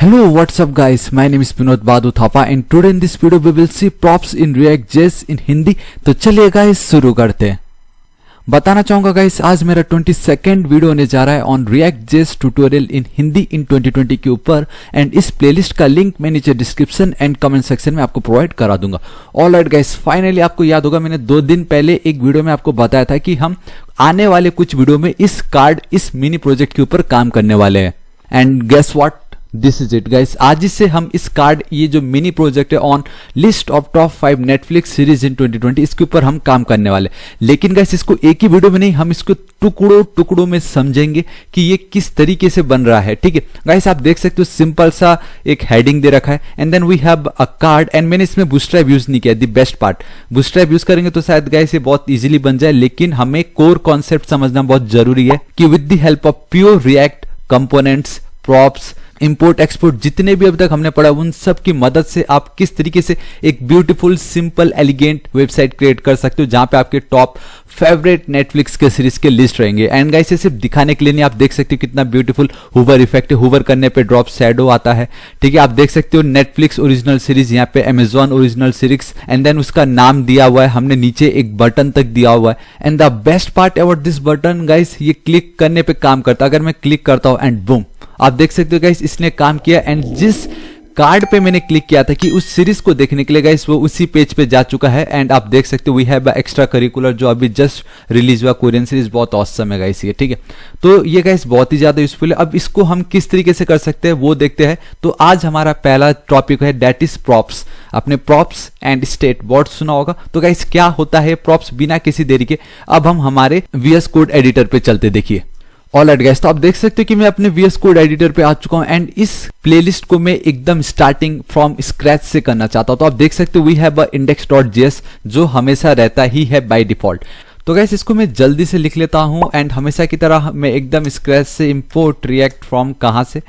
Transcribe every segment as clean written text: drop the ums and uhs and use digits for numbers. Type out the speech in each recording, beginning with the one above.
Hello, what's up guys? My name is Vinod Badu Thapa and today in this video we will see props in React.js in Hindi. तो चलिए guys शुरू करते हैं। बताना चाहूंगा guys आज मेरा 22nd वीडियो होने जा रहा है on React.js tutorial in Hindi in 2020 के ऊपर एंड इस प्लेलिस्ट का लिंक मैं नीचे डिस्क्रिप्शन एंड कमेंट सेक्शन में आपको प्रोवाइड करा दूंगा। ऑलराइट गाइस, फाइनली आपको याद होगा मैंने 2 दिन पहले एक वीडियो में आपको बताया था कि हम आने वाले कुछ वीडियो में इस मिनी प्रोजेक्ट के ऊपर काम करने वाले हैं and guess what, this is it guys. आज से हम इस कार्ड ये जो मिनी प्रोजेक्ट है on list of top 5 Netflix series in 2020 इसके ऊपर हम काम करने वाले। लेकिन गाइस इसको एक ही वीडियो में नहीं, हम इसको टुकड़ों में समझेंगे कि ये किस तरीके से बन रहा है। ठीक है गाइस, आप देख सकते हो सिंपल सा एक हेडिंग दे रखा है and then we have a card and मैंने इसमें बूटस्ट्रैप यूज नहीं किया। The best part, bootstrap use करेंगे तो शायद गाइस ये बहुत इजीली बन जाए, लेकिन हमें कोर कॉन्सेप्ट समझना बहुत जरूरी है कि with the help of pure react components, props, import export जितने भी अब तक हमने पढ़ा उन सब की मदद से आप किस तरीके से एक beautiful simple elegant website create कर सकते हो जहां पे आपके टॉप फेवरेट नेटफ्लिक्स के सीरीज के लिस्ट रहेंगे। एंड गाइस ये सिर्फ दिखाने के लिए नहीं, आप देख सकते हो कितना ब्यूटीफुल हुवर इफेक्ट है, हुवर करने पे ड्रॉप शैडो आता है। ठीक है, आप देख सकते हो नेटफ्लिक्स ओरिजिनल सीरीज, यहाँ पे Amazon original series and then उसका नाम दिया हुआ है, हमने नीचे एक बटन तक दिया हुआ है। And the best part about this button guys, ये क्लिक करने पे काम करता है। अगर मैं क्लिक करता हूं एंड बूम, आप देख सकते हो गाइस इसने काम किया एंड जिस कार्ड पे मैंने क्लिक किया था कि उस सीरीज को देखने के लिए गाइस वो उसी पेज पे जा चुका है। एंड आप देख सकते हो वी हैव एक्स्ट्रा करिकुलर जो अभी जस्ट रिलीज हुआ कोरियन सीरीज, बहुत ऑसम है गाइस ये। ठीक है, तो ये गाइस बहुत ही ज्यादा यूजफुल है। अब इसको हम किस तरीके से कर सकते हैं वो देखते हैं। तो आज हमारा पहला टॉपिक है दैट इज प्रॉप्स। आपने प्रॉप्स एंड स्टेट वर्ड सुना होगा, तो गाइस क्या होता है प्रॉप्स। बिना किसी देरी के अब हम हमारे VS कोड एडिटर पे चलते, देखिए। ऑलराइट गाइस, तो आप देख सकते हो कि मैं अपने VS कोड एडिटर पे आ चुका हूं एंड इस प्लेलिस्ट को मैं एकदम स्टार्टिंग फ्रॉम स्क्रैच से करना चाहता हूं। तो आप देख सकते हो वी हैव अ index.js जो हमेशा रहता ही है बाय डिफॉल्ट। तो गाइस इसको मैं जल्दी से लिख लेता हूं एंड हमेशा की तरह मैं एकदम स्क्रैच से इंपोर्ट रिएक्ट फ्रॉम कहां से,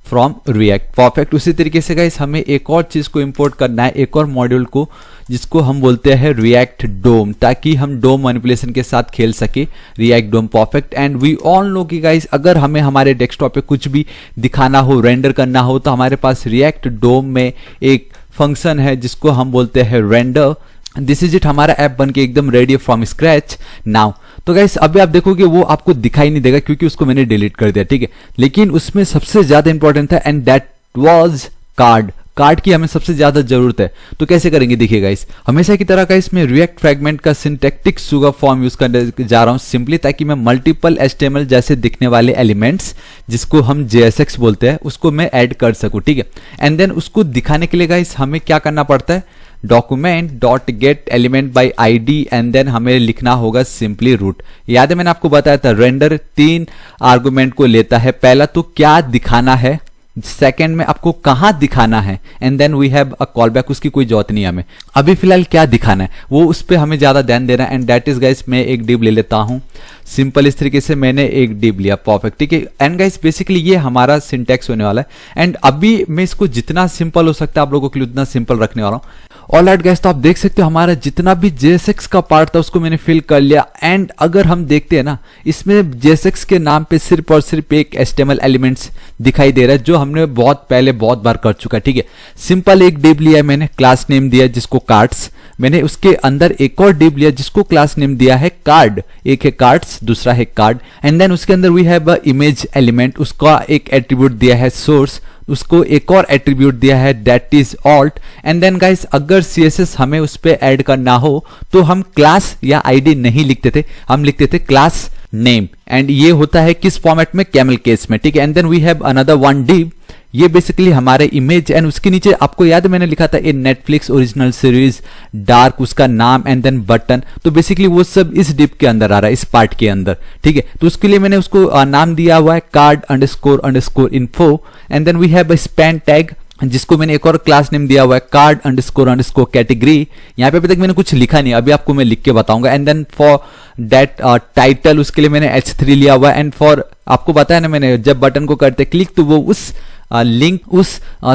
फ्रॉम रिएक्ट। परफेक्ट। उसी तरीके से गाइस हमें एक और चीज को इंपोर्ट करना है, एक और मॉड्यूल को जिसको हम बोलते हैं रिएक्ट डोम, ताकि हम डोम मैनिपुलेशन के साथ खेल सके। React DOM, perfect. And we all know कि गाइस अगर हमें हमारे डेस्कटॉप पे कुछ भी दिखाना हो, रेंडर करना हो, तो हमारे पास रिएक्ट डोम में एक फंक्शन है जिसको हम बोलते हैं रेंडर। दिस इज इट, हमारा ऐप बन के एकदम रेडी फ्रॉम स्क्रैच नाउ। तो गाइस अभी आप देखोगे वो आपको दिखाई नहीं देगा क्योंकि उसको मैंने डिलीट कर दिया। ठीक है, लेकिन उसमें सबसे ज्यादा इंपॉर्टेंट था and that was card. Card की हमें सबसे ज्यादा जरूरत है। तो कैसे करेंगे देखिए गाइस, हमेशा की तरह गाइस मैं रिएक्ट फ्रैगमेंट का सिंटैक्टिक सुगर फॉर्म यूज करने जा रहा हूं सिंपली, ताकि मैं मल्टीपल HTML जैसे दिखने वाले एलिमेंट्स जिसको हम JSX बोलते हैं उसको मैं ऐड कर सकूं। ठीक है, एंड देन उसको दिखाने के लिए गाइस हमें क्या करना पड़ता है, document dot get element by ID and then हमें लिखना होगा सिंपली रूट। याद है मैंने आपको बताया था रेंडर 3 आर्गुमेंट को लेता है। पहला तो क्या दिखाना है, सेकेंड में आपको कहां दिखाना है and then we have a callback. उसकी कोई जरूरत नहीं है हमें, अभी फिलहाल क्या दिखाना है वो उस पर हमें ज्यादा ध्यान देना है। एंड दैट इज गाइस मैं एक डिव ले लेता हूं सिंपल, इस तरीके से मैंने एक डिव लिया। परफेक्ट। ठीक है, एंड गाइस बेसिकली ये हमारा सिंटैक्स होने वाला है एंड अभी मैं इसको जितना सिंपल हो सकता है आप लोगों के लिए उतना सिंपल रखने वाला हूं। ऑलराइट गाइस, तो आप देख सकते हो हमारा जितना भी JSX का पार्ट था उसको मैंने फिल कर लिया। एंड अगर हम देखते हैं ना, इसमें JSX के नाम पे सिर्फ और सिर्फ एक HTML एलिमेंट्स दिखाई दे रहा है जो हमने बहुत पहले बहुत बार कर चुका है। ठीक है, सिंपल एक डिव लिया है मैंने, क्लास नेम दिया जिसको कार्ड्स, मैंने उसके अंदर एक और डिव लिया जिसको क्लास नेम दिया है कार्ड। एक है कार्ड्स, दूसरा है कार्ड। एंड देन उसके अंदर we have a image element, उसका एक एट्रीब्यूट दिया है सोर्स, उसको एक और एट्रीब्यूट दिया है that is alt. And then guys अगर CSS हमें उस पे ऐड करना हो तो हम क्लास या ID नहीं लिखते थे, हम लिखते थे क्लास नेम। एंड ये होता है किस फॉर्मेट में, कैमल केस में। ठीक है, and then we have another one div, ये बेसिकली हमारे इमेज एंड उसके नीचे आपको याद है मैंने लिखा था a Netflix original series Dark, उसका नाम एंड देन बटन। तो बेसिकली वो सब इस डिप के अंदर आ रहा है, इस पार्ट के अंदर। ठीक है, तो उसके लिए मैंने उसको नाम दिया हुआ है card underscore info and then we have a span tag जिसको मैंने एक और क्लास नेम दिया हुआ है कार्ड अंडरस्कोर कैटेगरी। यहाँ पे अभी तक मैंने कुछ लिखा नहीं, अभी आपको मैं लिख के बताऊंगा। And then for that title उसके लिए मैंने H3 लिया हुआ है। एंड फॉर आपको बताया ना मैंने, जब बटन को करते क्लिक तो वो उस लिंक, उस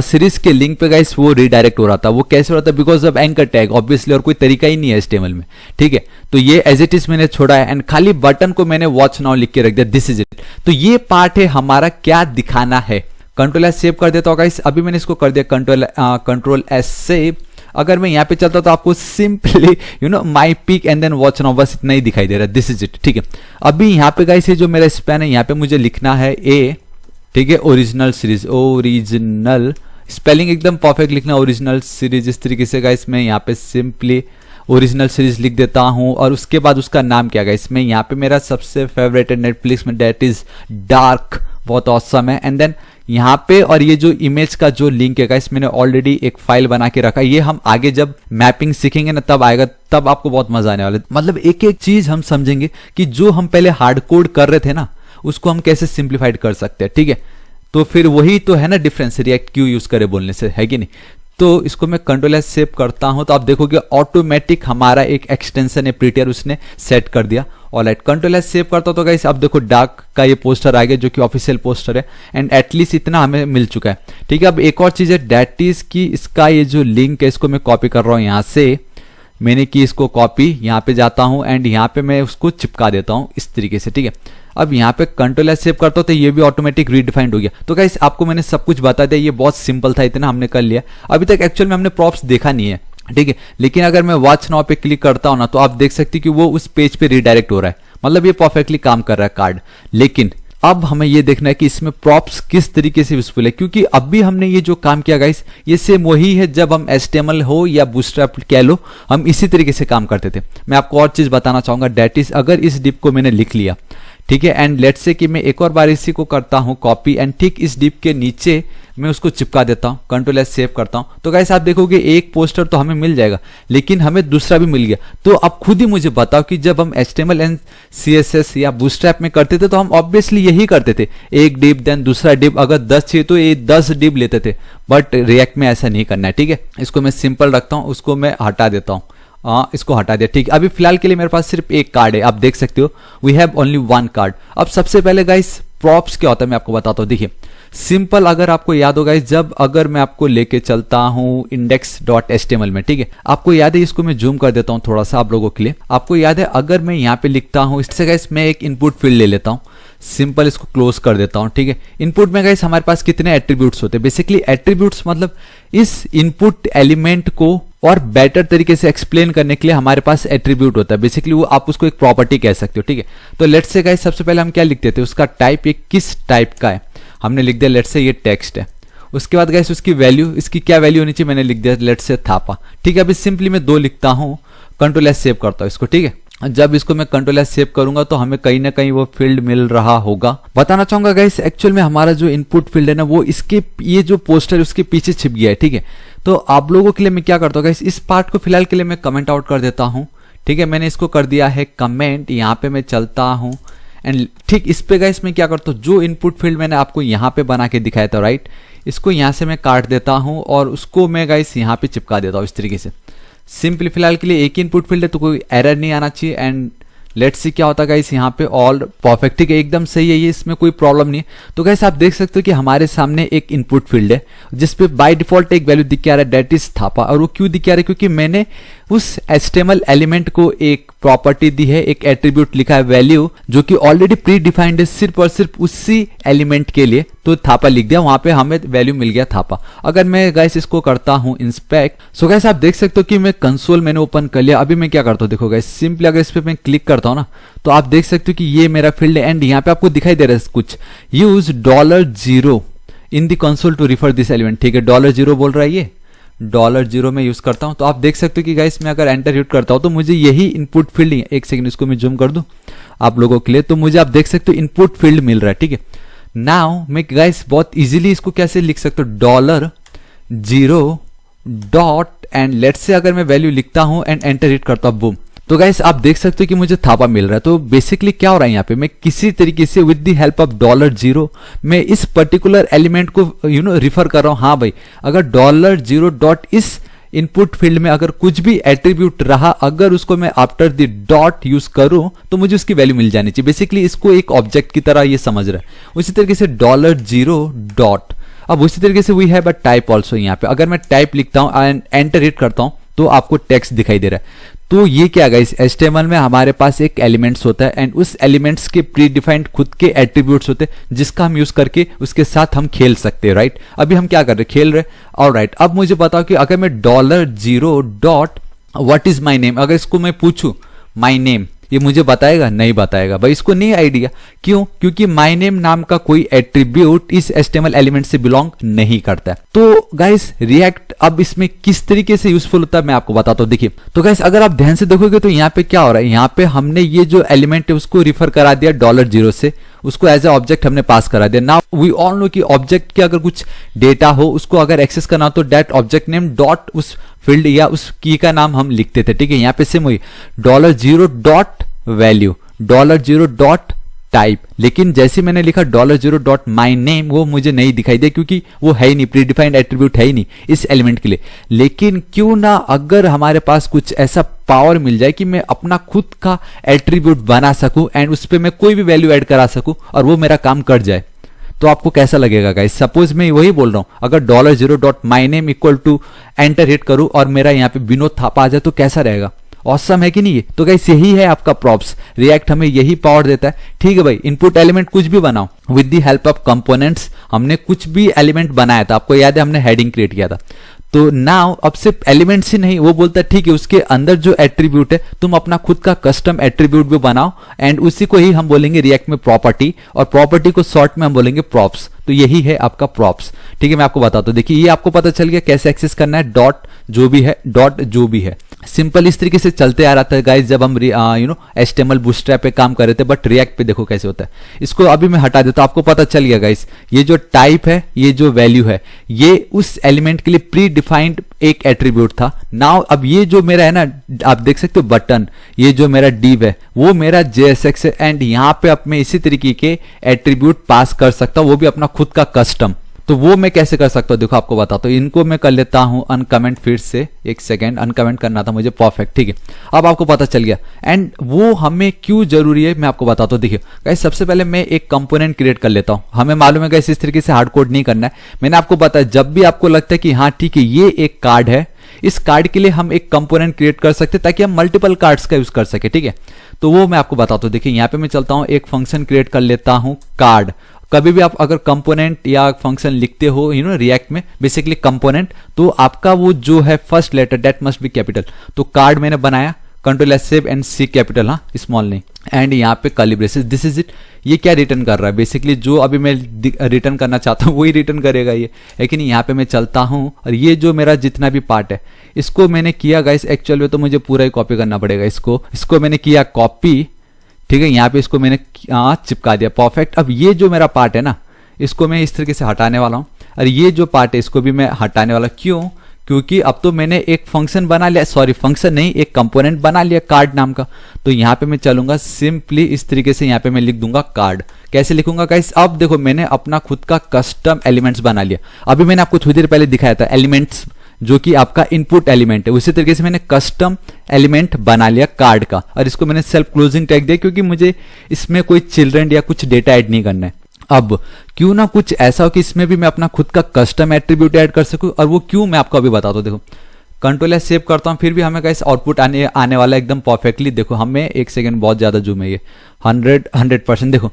सीरीज के लिंक पे गाइस वो रिडायरेक्ट हो रहा था। वो कैसे हो रहा था, because of anchor tag obviously, और कोई तरीका ही नहीं है HTML में। ठीक है, तो ये एज इट इज मैंने छोड़ा है एंड खाली बटन को मैंने वॉच नाउ लिख के रख दिया, दिस इज इट। तो ये पार्ट है हमारा क्या दिखाना है, कंट्रोल एस सेव कर देता हूँ गाइस। अभी मैंने इसको कर दिया कंट्रोल एस सेव। अगर मैं यहाँ पे चलता तो आपको simply my pick and then watch now, बस इतना ही दिखाई दे रहा है। दिस इज इट, ठीक है। अभी यहाँ पे गाइस ये जो मेरा स्पैन है, यहाँ पे मुझे लिखना है ए, ठीक है, ओरिजिनल सीरीज, ओरिजिनल स्पेलिंग एकदम परफेक्ट लिखना, ओरिजिनल सीरीज। इस तरीके से गाइस मैं यहाँ पे सिंपली ओरिजिनल सीरीज लिख देता हूँ और उसके बाद उसका नाम क्या गाइस, मैं यहाँ पे मेरा सबसे फेवरेट है नेटफ्लिक्स में, दैट इज डार्क, बहुत ऑसम है। एंड देन यहाँ पे और ये जो इमेज का जो लिंक है गाइस, मैंने ऑलरेडी एक फाइल बना के रखा है। ये हम आगे जब मैपिंग सीखेंगे ना तब आएगा, तब आपको बहुत मजा आने वाला है। मतलब एक एक चीज हम समझेंगे कि जो हम पहले हार्ड कोड कर रहे थे ना, उसको हम कैसे सिंप्लीफाइड कर सकते हैं, ठीक है। तो फिर वही तो है ना डिफरेंस, रिएक्ट क्यों यूज करे बोलने से, है कि नहीं। तो इसको मैं कंट्रोल एस सेव करता हूं तो आप देखोगे ऑटोमेटिक हमारा एक एक्सटेंशन है प्रीटियर, उसने सेट कर दिया। ऑलराइट, कंट्रोल एस सेव करता हूं तो गाइस अब देखो डार्क का ये पोस्टर आ गया जो कि ऑफिशियल पोस्टर है एंड एटलीस्ट इतना हमें मिल चुका है, ठीक है। अब एक और चीज है दैट इज कि इसका ये जो लिंक है इसको मैं कॉपी कर रहा हूं, यहां से मैंने की इसको कॉपी, यहाँ पे जाता हूं एंड यहाँ पे मैं उसको चिपका देता हूं इस तरीके से, ठीक है। अब यहाँ पे कंट्रोल एस सेव करता हूं तो ये भी ऑटोमेटिक रीडिफाइंड हो गया। तो गाइस आपको मैंने सब कुछ बता दिया, ये बहुत सिंपल था, इतना हमने कर लिया। अभी तक एक्चुअल में हमने प्रॉप्स देखा नहीं है, ठीक है। लेकिन अगर मैं वॉच नाउ पे क्लिक करता हूं ना तो आप देख सकते हैं कि वो उस पेज पे रिडायरेक्ट हो रहा है, मतलब ये परफेक्टली काम कर रहा है कार्ड। लेकिन अब हमें ये देखना है कि इसमें प्रॉप्स किस तरीके से यूजफुल है, क्योंकि अभी हमने ये जो काम किया गाइस ये सेम वही है जब हम HTML हो या बूटस्ट्रैप कह लो, हम इसी तरीके से काम करते थे। मैं आपको और चीज बताना चाहूंगा, दैट इज अगर इस डिप को मैंने लिख लिया, ठीक है, एंड लेट्स से कि मैं एक और बार इसी को करता हूं कॉपी एंड ठीक इस डिप के नीचे मैं उसको चिपका देता हूं, कंट्रोल एस सेव करता हूं तो गाइस आप देखोगे एक पोस्टर तो हमें मिल जाएगा, लेकिन हमें दूसरा भी मिल गया। तो अब खुद ही मुझे बताओ कि जब हम HTML एंड CSS या बूटस्ट्रैप में करते थे तो हम ऑब्वियसली यही करते थे, एक डिप देन दूसरा डिप, अगर 10 चाहिए तो ये 10 डिप लेते थे, बट रिएक्ट में ऐसा नहीं करना है, ठीक है। इसको मैं सिंपल रखता हूं, उसको मैं हटा देता हूं, इसको हटा दिया, ठीक है। अभी फिलहाल के लिए मेरे पास सिर्फ एक कार्ड है, आप देख सकते हो we have only one card. अब सबसे पहले गाइस प्रॉप्स क्या होता है मैं आपको बताता हूं। देखिए सिंपल, अगर आपको याद होगा जब अगर मैं आपको लेके चलता हूं index.html में, ठीक है, आपको याद है, इसको मैं जूम कर देता हूं थोड़ा सा आप लोगों के लिए। आपको याद है अगर मैं यहां पे लिखता हूं, इससे गाइस मैं एक इनपुट फील्ड ले लेता हूं, सिंपल इसको क्लोज कर देता हूं, ठीक है। इनपुट में गाइस हमारे पास कितने एट्रीब्यूट्स होते हैं, बेसिकली एट्रीब्यूट्स मतलब इस इनपुट एलिमेंट को और बेटर तरीके से एक्सप्लेन करने के लिए हमारे पास एट्रीब्यूट होता है, बेसिकली वो आप उसको एक प्रॉपर्टी कह सकते हो, ठीक है। तो लेट्स से गाइस सबसे पहले हम क्या लिखते थे, उसका टाइप ये किस टाइप का है, हमने लिख दिया लेट्स से ये टेक्स्ट है। उसके बाद गाइस उसकी वैल्यू, इसकी क्या वैल्यू होनी चाहिए, मैंने लिख दिया लेट्स से थापा, ठीक है। अभी सिंपली मैं 2 लिखता हूं, कंट्रोल एस सेव करता हूं इसको, ठीक है। जब इसको मैं कंट्रोल एस सेव करूंगा तो हमें कहीं ना कहीं वो फील्ड मिल रहा होगा। बताना चाहूंगा गाइस एक्चुअल में हमारा जो इनपुट फील्ड है ना वो इसके ये जो पोस्टर उसके पीछे छिप गया है, ठीक है। तो आप लोगों के लिए मैं क्या करता हूँ गाइस, इस पार्ट को फिलहाल के लिए मैं कमेंट आउट कर देता हूँ, ठीक है। मैंने इसको कर दिया है कमेंट, यहाँ पे मैं चलता हूँ एंड ठीक इस पे गाइस मैं क्या करता हूँ, जो इनपुट फील्ड मैंने आपको यहाँ पे बना के दिखाया था राइट, इसको यहाँ से मैं काट देता हूँ और उसको मैं गाइस यहाँ पे चिपका देता हूँ इस तरीके से। सिंपली फिलहाल के लिए एक ही इनपुट फील्ड है तो कोई एरर नहीं आना चाहिए एंड लेट्स सी क्या होता है गाइस, यहाँ पे ऑल परफेक्ट, ठीक है, एकदम सही है ये, इसमें कोई प्रॉब्लम नहीं है। तो गाइस आप देख सकते हो कि हमारे सामने एक इनपुट फील्ड है जिसपे बाय डिफॉल्ट एक वैल्यू दिख के आ रहा है, दैट इज थापा। और वो क्यों दिख के आ रहा है, क्योंकि मैंने उस HTML एलिमेंट को एक प्रॉपर्टी दी है, एक एट्रीब्यूट लिखा है वैल्यू, जो कि ऑलरेडी प्री डिफाइंड है सिर्फ और सिर्फ उसी एलिमेंट के लिए, तो थापा लिख दिया, वहां पे हमें वैल्यू मिल गया थापा। अगर मैं गाइस इसको करता हूं इंस्पेक्ट, सो गाइस आप देख सकते हो कि मैं कंसोल मैंने ओपन कर लिया। अभी मैं क्या करता हूं, देखो गाइस सिंपली अगर इस पे मैं क्लिक करता हूं ना तो आप देख सकते हो कि ये मेरा फील्ड है एंड यहाँ पे आपको दिखाई दे रहा है कुछ, use $0 in the console to refer this element, ठीक है, $0 बोल रहा है, ये $0 में यूज करता हूं। तो आप देख सकते हो कि गाइस मैं अगर एंटर हिट करता हूं तो मुझे यही इनपुट फील्ड, एक सेकंड इसको मैं जूम कर दूं आप लोगों के लिए, तो मुझे आप देख सकते हो इनपुट फील्ड मिल रहा है, ठीक है। नाउ मैं गाइस बहुत इजीली इसको कैसे लिख सकता हूं, $0 डॉट एंड लेट्स से अगर मैं वैल्यू लिखता हूं एंड एंटर हिट करता हूं, बूम, तो गाइस आप देख सकते हो कि मुझे थापा मिल रहा है। तो बेसिकली क्या हो रहा है यहाँ पे, मैं किसी तरीके से विद द हेल्प ऑफ $0 मैं इस पर्टिकुलर एलिमेंट को रिफर कर रहा हूं। हाँ भाई, अगर $0 डॉट इस इनपुट फील्ड में अगर कुछ भी एट्रीब्यूट रहा, अगर उसको मैं आफ्टर द डॉट यूज करूं तो मुझे उसकी वैल्यू मिल जानी चाहिए। बेसिकली इसको एक ऑब्जेक्ट की तरह ये समझ रहा है। उसी तरीके से $0 डॉट, अब उसी तरीके से we have a type also. यहाँ पे अगर मैं टाइप लिखता हूं एंड एंटर हिट करता हूं तो आपको टेक्स्ट दिखाई दे रहा है। तो ये क्या गाइस, HTML में हमारे पास एक एलिमेंट्स होता है एंड उस एलिमेंट्स के प्री डिफाइंड खुद के एट्रीब्यूट्स होते हैं जिसका हम यूज करके उसके साथ हम खेल सकते हैं, राइट। अभी हम क्या कर रहे हैं, खेल रहे हैं। ऑलराइट, अब मुझे बताओ कि अगर मैं $0 dot what is my name, अगर इसको मैं पूछूं माई नेम, ये मुझे बताएगा? नहीं बताएगा भाई, इसको नहीं आइडिया। क्यों? क्योंकि माई नेम नाम का कोई एट्रीब्यूट इस HTML एलिमेंट से बिलोंग नहीं करता है। तो गाइस रिएक्ट अब इसमें किस तरीके से यूजफुल होता है मैं आपको बताता हूं। देखिए तो गाइस अगर आप ध्यान से देखोगे तो यहाँ पे क्या हो रहा है, यहाँ पे हमने ये जो एलिमेंट है उसको रिफर करा दिया $0 से, उसको एज ए ऑब्जेक्ट हमने पास करा दिया। नाउ वी ऑल नो कि ऑब्जेक्ट के अगर कुछ डेटा हो उसको अगर एक्सेस करना हो तो दैट ऑब्जेक्ट नेम डॉट उस फील्ड या उस की का नाम हम लिखते थे, ठीक है। यहाँ पे सेम वही $0 डॉट वैल्यू, $0 डॉट टाइप, लेकिन जैसे मैंने लिखा $0 डॉट माई नेम वो मुझे नहीं दिखाई दे क्योंकि वो है ही नहीं, प्री डिफाइंड एट्रीब्यूट है ही नहीं इस एलिमेंट के लिए। लेकिन क्यों ना अगर हमारे पास कुछ ऐसा पावर मिल जाए कि मैं अपना खुद का एट्रीब्यूट बना सकूं एंड उस पर मैं कोई भी वैल्यू ऐड करा सकूं और वो मेरा काम कर जाए, तो आपको कैसा लगेगा गाइस। सपोज मैं वही बोल रहा हूं, अगर $0 dot my name equal to enter hit करूं और मेरा यहाँ पे विनोद थापा आ जाए तो कैसा रहेगा, ऑसम है कि नहीं। तो गाइस यही है आपका प्रॉप्स, रिएक्ट हमें यही पावर देता है। ठीक है भाई, इनपुट एलिमेंट कुछ भी बनाओ with the help of components, हमने कुछ भी एलिमेंट बनाया था, आपको याद है हमने हेडिंग क्रिएट किया था। तो नाउ अब सिर्फ एलिमेंट्स ही नहीं, वो बोलता है ठीक है उसके अंदर जो एट्रीब्यूट है तुम अपना खुद का कस्टम एट्रीब्यूट भी बनाओ एंड उसी को ही हम बोलेंगे रिएक्ट में प्रॉपर्टी, और प्रॉपर्टी को शॉर्ट में हम बोलेंगे प्रॉप्स। तो यही है आपका प्रॉप्स, ठीक है। मैं आपको बताता हूं, देखिए ये आपको पता चल गया कैसे एक्सेस करना है, डॉट जो भी है, डॉट जो भी है। सिंपल इस तरीके से चलते आ रहा था गाइस जब हम HTML बूटस्ट्रैप पे काम कर रहे थे, बट रिएक्ट पे देखो कैसे होता है। इसको अभी मैं हटा देता हूं, आपको पता चल गया गाइस, ये जो टाइप है, ये जो वैल्यू है, ये उस एलिमेंट के लिए प्री डिफाइंड एक एट्रीब्यूट था। नाउ अब ये जो मेरा है ना, आप देख सकते हो बटन, ये जो मेरा div है वो मेरा JSX है एंड यहाँ पे अब मैं इसी तरीके के एट्रीब्यूट पास कर सकता हूँ, वो भी अपना खुद का कस्टम। तो वो मैं कैसे कर सकता हूँ देखो आपको बताता हूँ। इनको मैं कर लेता हूँ अनकमेंट, फिर से एक सेकेंड, अनकमेंट करना था मुझे, परफेक्ट, ठीक है। अब आपको पता चल गया एंड वो हमें क्यों जरूरी है मैं आपको बताता हूँ। देखिए गाइस सबसे पहले मैं एक कंपोनेंट क्रिएट कर लेता हूँ, हमें मालूम है गाइस इस तरीके से हार्ड कोड नहीं करना है। मैंने आपको बताया जब भी आपको लगता है कि हाँ ठीक है ये एक कार्ड है, इस कार्ड के लिए हम एक कंपोनेंट क्रिएट कर सकते हैं ताकि हम मल्टीपल कार्ड्स का यूज कर सके, ठीक है। तो वो मैं आपको बताता हूँ। देखिए यहाँ पे मैं चलता हूँ, एक फंक्शन क्रिएट कर लेता हूँ कार्ड। कभी भी आप अगर कंपोनेंट या फंक्शन लिखते हो रिएक्ट में, बेसिकली कंपोनेंट, तो आपका वो जो है first letter that must be capital. तो कार्ड मैंने बनाया, Ctrl+S save and C capital, हाँ स्मॉल नहीं, एंड यहाँ पे curly braces, this is it. ये क्या रिटर्न कर रहा है, बेसिकली जो अभी मैं रिटर्न करना चाहता हूँ वही रिटर्न करेगा ये, लेकिन यहाँ पे मैं चलता हूँ और ये जो मेरा जितना भी पार्ट है इसको मैंने किया गाइस, एक्चुअल में तो मुझे पूरा ही कॉपी करना पड़ेगा इसको मैंने किया कॉपी, ठीक है। यहाँ पे इसको मैंने चिपका दिया, परफेक्ट। अब ये जो मेरा पार्ट है ना, इसको मैं इस तरीके से हटाने वाला हूँ, और ये जो पार्ट है इसको भी मैं हटाने वाला। क्यों? क्योंकि अब तो मैंने एक फंक्शन बना लिया, सॉरी फंक्शन नहीं, एक कंपोनेंट बना लिया कार्ड नाम का। तो यहाँ पे मैं चलूंगा सिंपली इस तरीके से, यहाँ पे मैं लिख दूंगा कार्ड। कैसे लिखूंगा गाइस, अब देखो मैंने अपना खुद का कस्टम एलिमेंट्स बना लिया। अभी मैंने आपको थोड़ी देर पहले दिखाया था एलिमेंट्स जो कि आपका इनपुट एलिमेंट है, उसी तरीके से मैंने कस्टम एलिमेंट बना लिया कार्ड का, और इसको मैंने सेल्फ क्लोजिंग टैग दिया क्योंकि मुझे इसमें कोई चिल्ड्रन या कुछ डेटा ऐड नहीं करना है। अब क्यों ना कुछ ऐसा हो कि इसमें भी मैं अपना खुद का कस्टम एट्रीब्यूट ऐड कर सकूं, और वो क्यों मैं आपको अभी बताता हूं। देखो Ctrl+S सेव करता हूं, फिर भी हमें गाइस आउटपुट आने वाला एकदम परफेक्टली। देखो हमें एक सेकंड, बहुत ज्यादा जूम है ये, 100%, देखो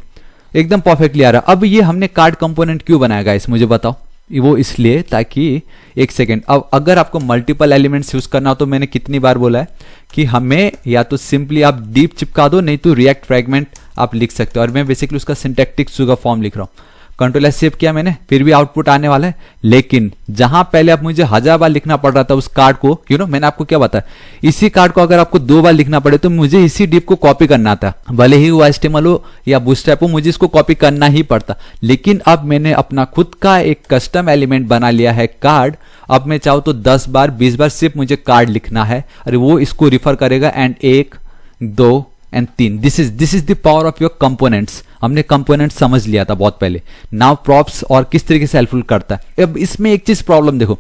एकदम परफेक्टली आ रहा। अब ये हमने कार्ड कंपोनेंट क्यों बनाया गाइस मुझे बताओ। वो इसलिए ताकि, एक सेकेंड, अब अगर आपको मल्टीपल एलिमेंट्स यूज करना हो तो मैंने कितनी बार बोला है कि हमें या तो सिंपली आप डीप चिपका दो, नहीं तो रिएक्ट फ्रेगमेंट आप लिख सकते हो। और मैं बेसिकली उसका सिंटैक्टिक सुगर फॉर्म लिख रहा हूँ। Ctrl+S सेव किया मैंने, फिर भी आउटपुट आने वाला है। लेकिन जहां पहले अब मुझे 1000 बार लिखना पड़ रहा था उस कार्ड को, मैंने आपको क्या बताया, इसी कार्ड को अगर आपको 2 बार लिखना पड़े तो मुझे इसी डिप को कॉपी करना था, भले ही वो HTML हो या बूटस्ट्रैप हो, मुझे इसको कॉपी करना ही पड़ता। लेकिन अब मैंने अपना खुद का एक कस्टम एलिमेंट बना लिया है कार्ड। अब मैं चाहूँ तो 10 बार 20 बार सिर्फ मुझे कार्ड लिखना है, अरे वो इसको रिफर करेगा and 1 2 and 3। This is the power of your components. हमने कंपोनेंट समझ लिया था बहुत पहले। नाउ प्रॉप्स और किस तरीके से हेल्पफुल करता है। अब इसमें एक चीज प्रॉब्लम देखो,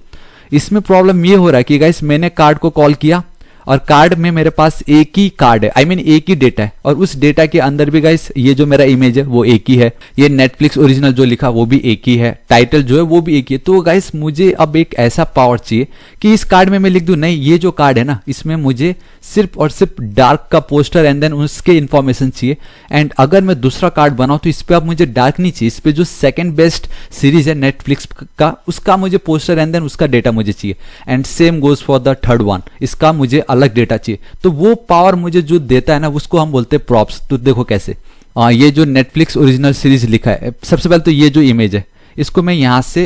इसमें प्रॉब्लम ये हो रहा है कि गाइस मैंने कार्ड को कॉल किया, और कार्ड में मेरे पास एक ही कार्ड है, आई मीन एक ही डेटा है, और उस डेटा के अंदर भी गाइस ये जो मेरा इमेज है वो एक ही है, ये नेटफ्लिक्स ओरिजिनल जो लिखा वो भी एक ही है, टाइटल जो है वो भी एक ही है। तो गाइस मुझे अब एक ऐसा पावर चाहिए कि इस कार्ड में मैं लिख दूं नहीं, ये जो कार्ड है ना इसमें मुझे सिर्फ और सिर्फ डार्क का पोस्टर एंड देन उसके इंफॉर्मेशन चाहिए। एंड अगर मैं दूसरा कार्ड बनाऊं तो इस पे अब मुझे डार्क नहीं चाहिए, इस पे जो सेकंड बेस्ट सीरीज है नेटफ्लिक्स का उसका मुझे पोस्टर एंड देन उसका डेटा मुझे चाहिए। And same goes for the third one, इसका मुझे अलग डेटा चाहिए। तो वो पावर मुझे जो देता है ना उसको हम बोलते हैं प्रॉप्स। तो देखो कैसे, ये जो नेटफ्लिक्स ओरिजिनल सीरीज लिखा है, सबसे पहले तो ये जो इमेज है इसको मैं यहां से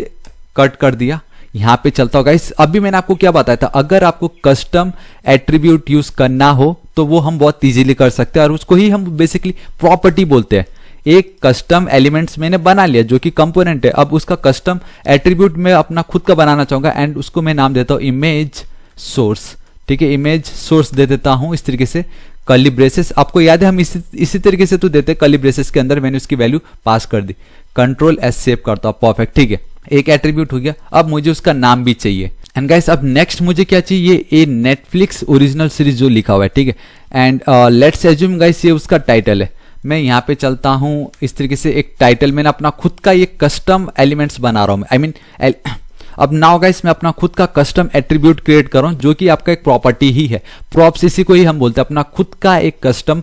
कट कर दिया, यहां पे चलता होगा। इस अभी मैंने आपको क्या बताया था, अगर आपको कस्टम एट्रीब्यूट यूज करना हो तो वो हम बहुत इजीली कर सकते हैं, और उसको ही हम बेसिकली प्रॉपर्टी बोलते हैं। एक कस्टम एलिमेंट्स मैंने बना लिया जो कि कंपोनेंट है, अब उसका कस्टम एट्रीब्यूट मैं अपना खुद का बनाना चाहूंगा एंड उसको मैं नाम देता हूं इमेज सोर्स। ठीक है, इमेज सोर्स दे देता हूं इस तरीके से, कर्ली ब्रेसेस। आपको याद है हम इसी तरीके से तो देते हैं, कर्ली ब्रेसेस के अंदर मैंने उसकी वैल्यू पास कर दी, कंट्रोल एस सेव करता हूं, परफेक्ट। ठीक है, एक एट्रीब्यूट हो गया, अब मुझे उसका नाम भी चाहिए। एंड गाइस अब नेक्स्ट मुझे क्या चाहिए, ये नेटफ्लिक्स ओरिजिनल सीरीज जो लिखा हुआ है, ठीक है। एंड लेट्स एज्यूम गाइस ये उसका टाइटल है, मैं यहाँ पे चलता हूँ इस तरीके से, एक टाइटल मैंने अपना खुद का ये कस्टम एलिमेंट्स बना रहा हूँ, आई मीन अब नाउ गाइस मैं अपना खुद का कस्टम एट्रीब्यूट क्रिएट कर रहा हूँ जो कि आपका एक प्रॉपर्टी ही है, प्रॉप्स इसी को ही हम बोलते हैं, अपना खुद का एक कस्टम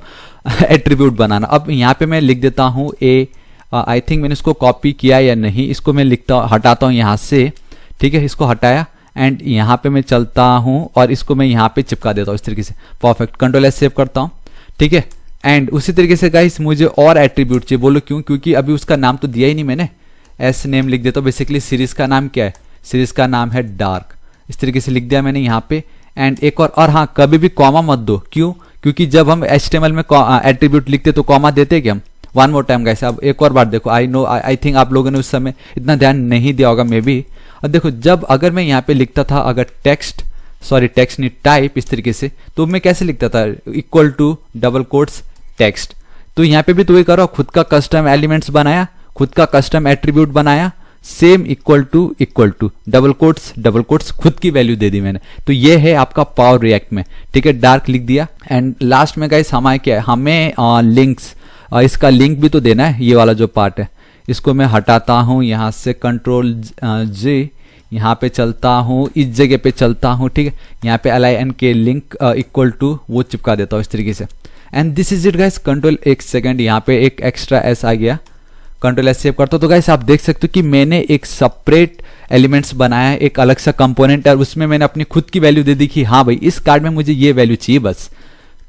एट्रीब्यूट बनाना। अब यहाँ पे मैं लिख देता हूँ आई थिंक मैंने इसको कॉपी किया या नहीं, इसको मैं हटाता हूँ यहाँ से, ठीक है, इसको हटाया एंड यहाँ पे मैं चलता हूँ और इसको मैं यहाँ पे चिपका देता हूँ इस तरीके से, परफेक्ट, कंट्रोल एस सेव करता हूँ। ठीक है, एंड उसी तरीके से गाइस मुझे और एट्रीब्यूट चाहिए, बोलो क्यों, क्योंकि अभी उसका नाम तो दिया ही नहीं मैंने, एस नेम लिख देता हूँ। बेसिकली सीरीज का नाम क्या है, सीरीज का नाम है डार्क, इस तरीके से लिख दिया मैंने यहाँ पे। एंड एक और हाँ, कभी भी कॉमा मत दो, क्यों, क्योंकि जब हम HTML में एट्रीब्यूट लिखते तो कॉमा देते क्या हम। वन मोर टाइम गाइस, अब एक और बार देखो, आई थिंक आप लोगों ने उस समय इतना ध्यान नहीं दिया होगा मे बी। और देखो जब अगर मैं यहाँ पे लिखता था अगर टेक्स्ट नहीं टाइप इस तरीके से, तो मैं कैसे लिखता था, equal to double quotes text. तो यहाँ पे भी तो वही करो, खुद का कस्टम एलिमेंट्स बनाया, खुद का कस्टम एट्रीब्यूट बनाया, same equal to double quotes खुद की वैल्यू दे दी मैंने। तो ये है आपका पावर रिएक्ट में, ठीक है, डार्क लिख दिया। एंड लास्ट में गाइस हमारे क्या है, हमें लिंक्स, इसका लिंक भी तो देना है, ये वाला जो पार्ट है इसको मैं हटाता हूं यहाँ से, कंट्रोल जे, यहाँ पे चलता हूँ, इस जगह पे चलता हूँ, ठीक है, यहाँ पे LIN के लिंक इक्वल टू वो चिपका देता हूँ इस तरीके से। And this is it guys, control एक सेकंड, यहाँ पे एक एक्स्ट्रा एस आ गया, कंट्रोल एस सेव करता हूँ। तो गाइस आप देख सकते हो कि मैंने एक सेपरेट एलिमेंट्स बनाया है, एक अलग सा कंपोनेंट है, और उसमें मैंने अपनी खुद की वैल्यू दे दी कि हाँ भाई इस कार्ड में मुझे ये वैल्यू चाहिए, बस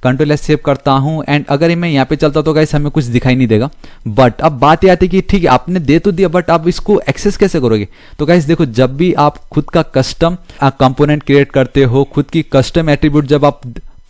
कंट्रोल एस सेव करता हूं। एंड अगर मैं यहाँ पे चलता तो गाइस हमें कुछ दिखाई नहीं देगा। बट अब बात ये आती है कि ठीक है आपने दे तो दिया, बट आप इसको एक्सेस कैसे करोगे। तो गाइस देखो, जब भी आप खुद का कस्टम कंपोनेंट क्रिएट करते हो, खुद की कस्टम एट्रीब्यूट जब आप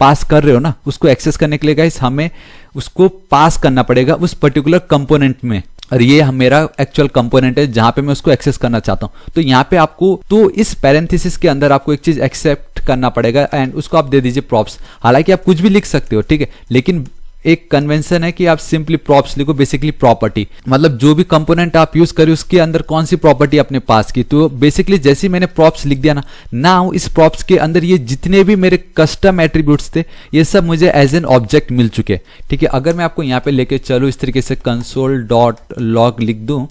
पास कर रहे हो ना, उसको एक्सेस करने के लिए गाइस हमें उसको पास करना पड़ेगा उस पर्टिकुलर कंपोनेंट में, और ये मेरा एक्चुअल कंपोनेंट है जहां पे मैं उसको एक्सेस करना चाहता हूं। तो यहाँ पे आपको, तो इस पैरेंथेसिस के अंदर आपको एक चीज एक्सेप्ट करना पड़ेगा एंड उसको आप दे दीजिए प्रॉप्स। हालांकि आप कुछ भी लिख सकते हो, ठीक है, लेकिन एक कन्वेंशन है कि आप सिंपली प्रॉप्स लिखो, बेसिकली प्रॉपर्टी, मतलब जो भी कंपोनेंट आप यूज करें उसके अंदर कौन सी प्रॉपर्टी आपने पास की। तो बेसिकली जैसे ही मैंने प्रॉप्स लिख दिया ना, नाउ इस प्रॉप्स के अंदर ये जितने भी मेरे कस्टम एट्रीब्यूट्स थे ये सब मुझे एज एन ऑब्जेक्ट मिल चुके, ठीक है। अगर मैं आपको यहाँ पे लेके चलूँ इस तरीके से, console.log लिख दूं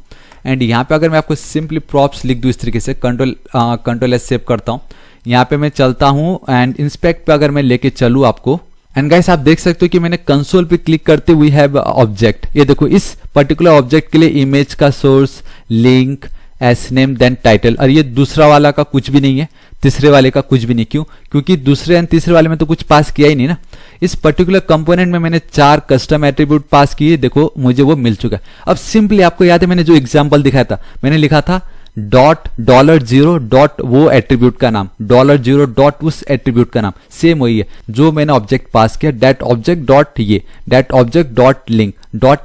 एंड यहाँ पे अगर मैं आपको सिंपली प्रॉप्स लिख दूं इस तरीके से, कंट्रोल एस सेव करता हूँ, यहाँ पे मैं चलता हूँ एंड इंस्पेक्ट पे अगर मैं लेके चलूँ आपको, एंड गाइस आप देख सकते हो कि मैंने कंसोल पे क्लिक करते वी हैव ऑब्जेक्ट। ये देखो, इस पर्टिकुलर ऑब्जेक्ट के लिए इमेज का source, link, S name, then title, और ये दूसरा वाला का कुछ भी नहीं है, तीसरे वाले का कुछ भी नहीं। क्यों, क्योंकि दूसरे एंड तीसरे वाले में तो कुछ पास किया ही नहीं ना। इस पर्टिकुलर कंपोनेंट में मैंने 4 कस्टम एट्रीब्यूट पास किए, देखो मुझे वो मिल चुका है। अब सिंपली आपको याद है मैंने जो एग्जांपल दिखाया था, मैंने लिखा था $0 वो एट्रीब्यूट का नाम, $0 उस एट्रीब्यूट का नाम, सेम वही है जो मैंने ऑब्जेक्ट पास किया, that object link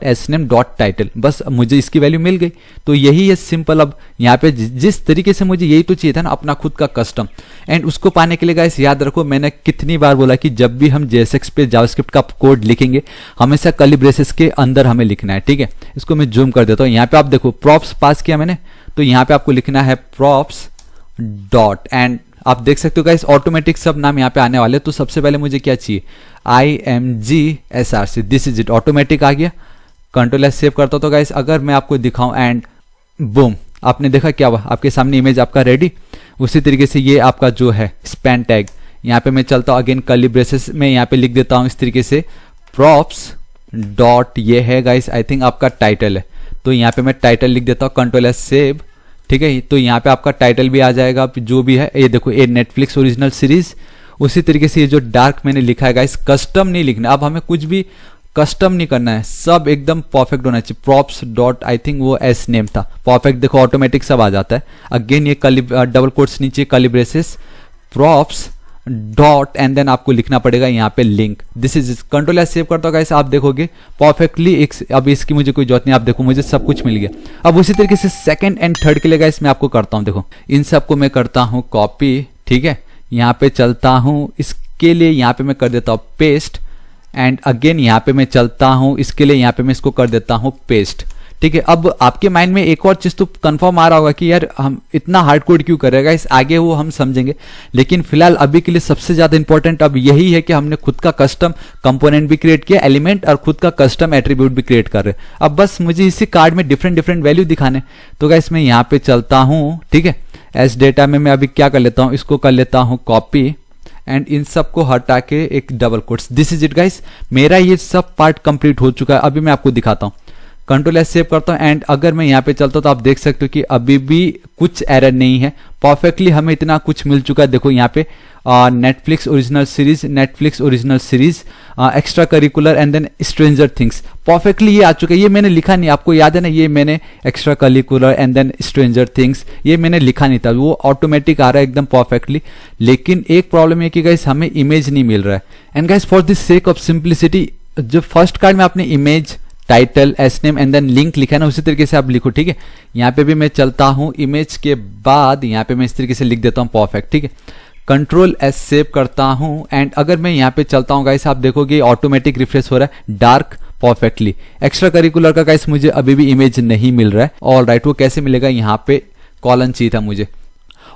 .sname .title, बस मुझे इसकी वैल्यू मिल गई। तो यही है सिंपल। अब यहाँ पे जिस तरीके से मुझे यही तो चाहिए था ना, अपना खुद का कस्टम, एंड उसको पाने के लिए गाइस याद रखो मैंने कितनी बार बोला कि जब भी हम JSX पे जावास्क्रिप्ट का कोड लिखेंगे हमेशा कर्ली ब्रेसेस के अंदर हमें लिखना है, ठीक है। इसको मैं जूम कर देता हूँ, यहाँ पे आप देखो प्रॉप्स पास किया मैंने, तो यहाँ पे आपको लिखना है प्रॉप्स डॉट, एंड आप देख सकते हो गाइस ऑटोमेटिक सब नाम यहाँ पे आने वाले। तो सबसे पहले मुझे क्या चाहिए, IMGSRC, this is it, automatic आ गया। कंट्रोल एस सेव करता हूं। तो गाइस अगर मैं आपको दिखाऊं एंड बूम, आपने देखा क्या हुआ, आपके सामने इमेज आपका रेडी। उसी तरीके से ये आपका जो है स्पैन टैग, यहाँ पे मैं चलता हूँ अगेन कर्ली ब्रेसेस में, यहाँ पे लिख देता हूँ इस तरीके से प्रॉप्स डॉट, ये है गाइस आई थिंक आपका टाइटल है, तो यहाँ पे मैं टाइटल लिख देता हूँ, कंट्रोल एस सेव, ठीक है। तो यहाँ पे आपका टाइटल भी आ जाएगा जो भी है, ये देखो ये नेटफ्लिक्स ओरिजिनल सीरीज। उसी तरीके से ये जो डार्क मैंने लिखा है गाइस, कस्टम नहीं लिखना, अब हमें कुछ भी कस्टम नहीं करना है, सब एकदम परफेक्ट होना चाहिए। प्रॉप्स डॉट, आई थिंक वो एस नेम था, परफेक्ट, देखो ऑटोमेटिक सब आ जाता है। अगेन ये डबल कोट्स नीचे curly braces, props dot and then आपको लिखना पड़ेगा यहाँ पे link, this is, control S save करता हूँ गाइस, आप देखोगे परफेक्टली एक, अब इसकी मुझे कोई जरूरत नहीं, आप देखो मुझे सब कुछ मिल गया। अब उसी तरीके से सेकंड एंड थर्ड के लिए गाइस मैं आपको करता हूँ, देखो इन सबको मैं करता हूँ कॉपी, ठीक है, यहाँ पे चलता हूँ, इसके लिए यहाँ पे मैं कर देता हूँ पेस्ट, एंड अगेन यहाँ पे मैं चलता हूँ, इसके लिए यहाँ पे मैं इसको कर देता हूँ पेस्ट, ठीक है। अब आपके माइंड में एक और चीज तो कंफर्म आ रहा होगा कि यार हम इतना हार्ड कोड क्यों करेगा, इस आगे वो हम समझेंगे, लेकिन फिलहाल अभी के लिए सबसे ज्यादा इंपॉर्टेंट अब यही है कि हमने खुद का कस्टम कंपोनेंट भी क्रिएट किया, एलिमेंट, और खुद का कस्टम एट्रीब्यूट भी क्रिएट कर रहे हैं। अब बस मुझे इसी कार्ड में डिफरेंट डिफरेंट वैल्यू दिखाने, तो गाइस मैं यहाँ पे चलता हूँ, ठीक है, एस डेटा में मैं अभी क्या कर लेता हूँ, इसको कर लेता हूँ कॉपी, एंड इन सब को हटा के एक double quotes, this is it guys, मेरा ये सब पार्ट कंप्लीट हो चुका है। अभी मैं आपको दिखाता हूँ, कंट्रोल एस सेव करता हूँ, एंड अगर मैं यहाँ पे चलता हूँ तो आप देख सकते हो कि अभी भी कुछ एरर नहीं है, परफेक्टली हमें इतना कुछ मिल चुका है। देखो यहाँ पे Netflix original series, Netflix original series, extra curricular and then stranger things, perfectly ये आ चुका है। ये मैंने लिखा नहीं, आपको याद है ना, ये मैंने extra curricular and then stranger things, ये मैंने लिखा नहीं था, वो ऑटोमेटिक आ रहा है एकदम परफेक्टली। लेकिन एक प्रॉब्लम है कि गाइस हमें इमेज नहीं मिल रहा है, and guys for this sake of simplicity, जो फर्स्ट कार्ड में आपने image, title, S name and then link लिखा है ना, उसी तरीके से आप लिखो, ठीक है। यहाँ पे भी मैं चलता हूँ, इमेज के बाद यहाँ पे मैं इस तरीके से लिख देता हूँ परफेक्ट, ठीक है। कंट्रोल एस सेव करता हूँ, एंड अगर मैं यहाँ पे चलता हूँ गाइस, आप देखोगे ऑटोमेटिक रिफ्रेश हो रहा है, डार्क परफेक्टली। एक्स्ट्रा करिकुलर का गाइस मुझे अभी भी इमेज नहीं मिल रहा है, ऑल राइट, वो कैसे मिलेगा, यहाँ पे कॉलन चाहिए था मुझे।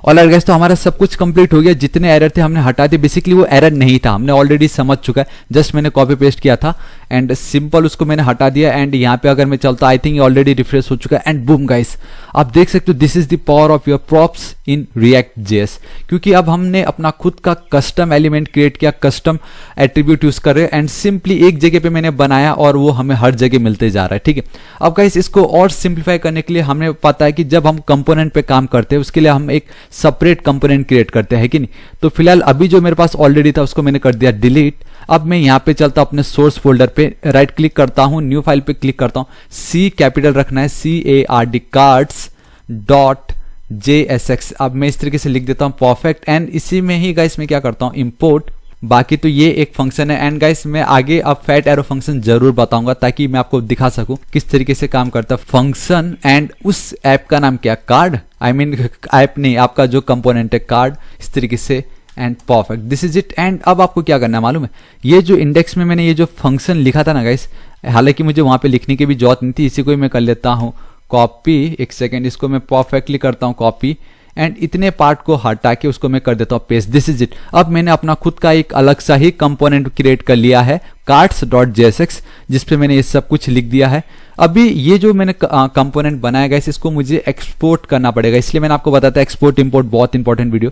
ऑलराइट गाइस, तो हमारा सब कुछ कंप्लीट हो गया, जितने एरर थे हमने हटा दिए, बेसिकली वो एरर नहीं था, हमने ऑलरेडी समझ चुका है, जस्ट मैंने कॉपी पेस्ट किया था एंड सिंपल उसको मैंने हटा दिया। एंड यहाँ पे अगर मैं चलता, आई थिंक ऑलरेडी रिफ्रेश हो चुका है, एंड बूम गाइस, आप देख सकते हो this is the power of your props in React JS, क्योंकि अब हमने अपना खुद का कस्टम एलिमेंट क्रिएट किया, कस्टम एट्रीब्यूट यूज कर रहे हैं, एंड सिंपली एक जगह पे मैंने बनाया और वो हमें हर जगह मिलते जा रहा है, ठीक है। अब गाइस इसको और सिंप्लीफाई करने के लिए हमें पता है कि जब हम कंपोनेंट पे काम करते हैं उसके लिए हम एक सेपरेट कंपोनेंट क्रिएट करते हैं कि नहीं। तो फिलहाल अभी जो मेरे पास ऑलरेडी था उसको मैंने कर दिया डिलीट। अब मैं यहाँ पे चलता हूँ अपने सोर्स फोल्डर पे, राइट क्लिक करता हूँ, न्यू फाइल पे क्लिक करता हूँ, सी कैपिटल रखना है, CARD कार्ड्स डॉट JSX। अब मैं इस तरीके से लिख देता हूँ परफेक्ट, एंड इसी में ही गाइस मैं क्या करता हूँ इंपोर्ट, बाकी तो ये एक फंक्शन है। एंड गाइस मैं आगे अब फैट एरो फंक्शन जरूर बताऊंगा ताकि मैं आपको दिखा सकूं किस तरीके से काम करता है फंक्शन। एंड उस ऐप का नाम क्या, कार्ड, आई मीन ऐप नहीं, आपका जो कंपोनेंट है कार्ड, इस तरीके से, and perfect, this is it. And अब आपको क्या करना है मालूम है, ये जो इंडेक्स में मैंने ये जो फंक्शन लिखा था ना गाइस, हालांकि मुझे वहां पे लिखने की भी जरूरत नहीं थी, इसी को ही मैं कर लेता हूँ कॉपी, एक सेकेंड, इसको मैं परफेक्टली करता हूँ कॉपी, एंड इतने पार्ट को हटा के उसको मैं कर देता हूँ पेस्ट, दिस इज इट। अब मैंने अपना खुद का एक अलग सा ही कंपोनेंट क्रिएट कर लिया है कार्ड्स डॉट JSX, जिसपे मैंने ये सब कुछ लिख दिया है। अभी ये जो मैंने कंपोनेंट बनाया गया इसको मुझे एक्सपोर्ट करना पड़ेगा, इसलिए मैंने आपको बताया था एक्सपोर्ट इंपोर्ट बहुत इंपॉर्टेंट वीडियो।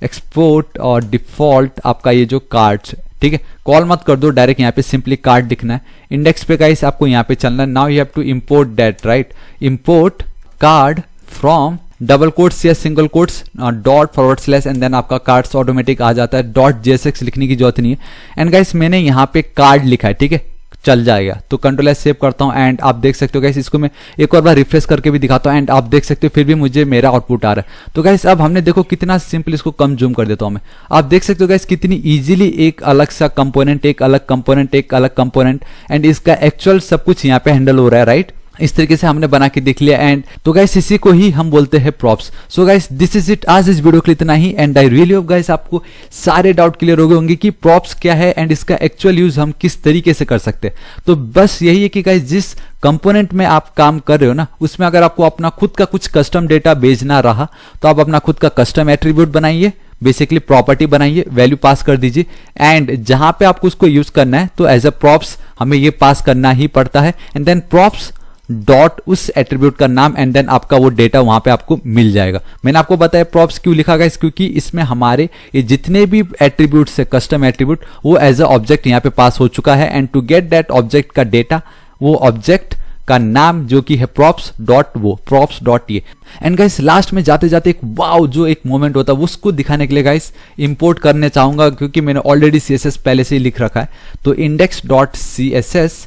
एक्सपोर्ट और डिफॉल्ट आपका ये जो कार्ड्स, ठीक है, कॉल मत कर दो, डायरेक्ट यहाँ पे सिंपली कार्ड लिखना है। इंडेक्स पे गाइस आपको यहाँ पे चलना है, now you have to import that, right, import card from double quotes या single quotes dot forward slash, and then आपका कार्ड्स ऑटोमेटिक आ जाता है, डॉट JSX लिखने की जरूरत नहीं है। एंड गाइस मैंने यहाँ पे कार्ड लिखा है, ठीक है, चल जाएगा। तो कंट्रोल एस सेव करता हूँ, एंड आप देख सकते हो गाइस, इसको मैं एक और बार रिफ्रेश करके भी दिखाता हूँ, एंड आप देख सकते हो फिर भी मुझे मेरा आउटपुट आ रहा है। तो गाइस अब हमने देखो कितना सिंपल, इसको कम जूम कर देता हूँ मैं, आप देख सकते हो गाइस कितनी इजीली एक अलग सा कंपोनेंट, एक अलग कंपोनेंट, एक अलग कंपोनेंट, एंड इसका एक्चुअल सब कुछ यहाँ पे हैंडल हो रहा है, राइट। इस तरीके से हमने बना के देख लिया। एंड तो गाइस इसी को ही हम बोलते हैं props. So guys this is it, आज इस वीडियो के लिए इतना ही, and I really hope guys आपको सारे डाउट क्लियर हो गए होंगे कि प्रॉप्स क्या है एंड इसका एक्चुअल यूज हम किस तरीके से कर सकते हैं। तो बस यही है कि गाइस जिस कंपोनेंट में आप काम कर रहे हो ना, उसमें अगर आपको अपना खुद का कुछ कस्टम डेटा भेजना रहा तो आप अपना खुद का कस्टम एट्रीब्यूट बनाइए, बेसिकली प्रॉपर्टी बनाइए, वैल्यू पास कर दीजिए, एंड जहां पे आपको उसको यूज करना है तो एज अ प्रॉप्स हमें ये पास करना ही पड़ता है, एंड देन प्रॉप्स डॉट उस एट्रीब्यूट का नाम, एंड देन आपका वो डेटा वहां पे आपको मिल जाएगा। मैंने आपको बताया प्रॉप्स क्यों लिखा गया, क्योंकि इसमें हमारे ये जितने भी एट्रीब्यूट्स है, कस्टम एट्रीब्यूट, वो एज अ ऑब्जेक्ट यहाँ पे पास हो चुका है, and to get that object का डेटा, वो ऑब्जेक्ट का नाम जो कि है props डॉट ये। एंड गाइस लास्ट में जाते जाते एक वाव जो एक मोमेंट होता है उसको दिखाने के लिए गाइस इंपोर्ट करने चाहूंगा, क्योंकि मैंने ऑलरेडी CSS पहले से ही लिख रखा है। तो index dot CSS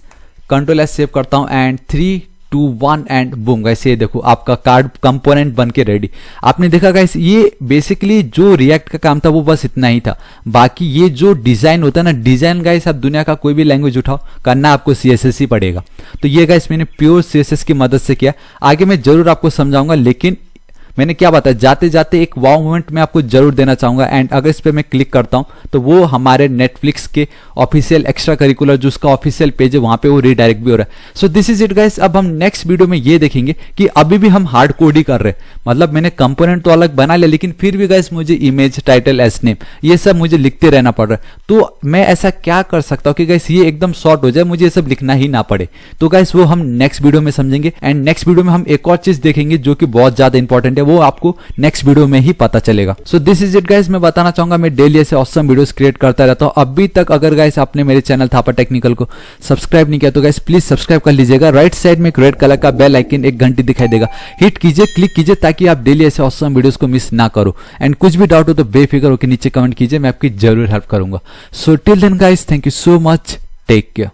control S save करता हूं, एंड 3 2 1 एंड बूम गाइस, ये देखो आपका कार्ड कंपोनेंट बन के रेडी। आपने देखा गाइस ये बेसिकली जो रिएक्ट का काम था वो बस इतना ही था। बाकी ये जो डिजाइन होता है ना, डिजाइन गाइस आप दुनिया का कोई भी लैंग्वेज उठाओ, करना आपको CSS ही पड़ेगा। तो ये गाइस मैंने प्योर CSS की मदद से किया, आगे मैं जरूर आपको समझाऊंगा, लेकिन मैंने क्या बताया, जाते जाते एक वाव मोमेंट मैं आपको जरूर देना चाहूंगा। एंड अगर इस पे मैं क्लिक करता हूं तो वो हमारे नेटफ्लिक्स के ऑफिशियल एक्स्ट्रा करिकुलर जो उसका ऑफिशियल पेज है वहां पे वो रीडायरेक्ट भी हो रहा है। So this is it guys. अब हम नेक्स्ट वीडियो में ये देखेंगे कि अभी भी हम हार्ड कोड ही कर रहे हैं, मतलब मैंने कंपोनेंट तो अलग बना लिया, लेकिन फिर भी गाइस मुझे इमेज, टाइटल, एसनेम ये सब मुझे लिखते रहना पड़ रहा है। तो मैं ऐसा क्या कर सकता हूं कि गाइस ये एकदम शॉर्ट हो जाए, मुझे ये सब लिखना ही ना पड़े। तो गाइस वो हम नेक्स्ट वीडियो में समझेंगे, एंड नेक्स्ट वीडियो में हम एक और चीज देखेंगे जो कि बहुत ज्यादा इंपॉर्टेंट है, वो आपको नेक्स्ट वीडियो में ही पता चलेगा। So this is it guys. मैं बताना चाहूंगा मैं डेली ऐसे ऑसम वीडियोस क्रिएट करता रहता हूं। अभी तक अगर गाइस आपने मेरे चैनल थापा टेक्निकल को सब्सक्राइब नहीं किया तो गाइस प्लीज सब्सक्राइब कर लीजिएगा। राइट साइड में एक रेड कलर का बेल आइकन, एक घंटी दिखाई देगा, हिट कीजिए, क्लिक कीजिए, ताकि आप डेली ऐसे ऑसम वीडियोस को मिस ना करो। एंड कुछ भी डाउट हो तो बेफिक्र होकर नीचे कमेंट कीजिए, मैं आपकी जरूर हेल्प करूंगा। So till then guys, thank you so much, take care.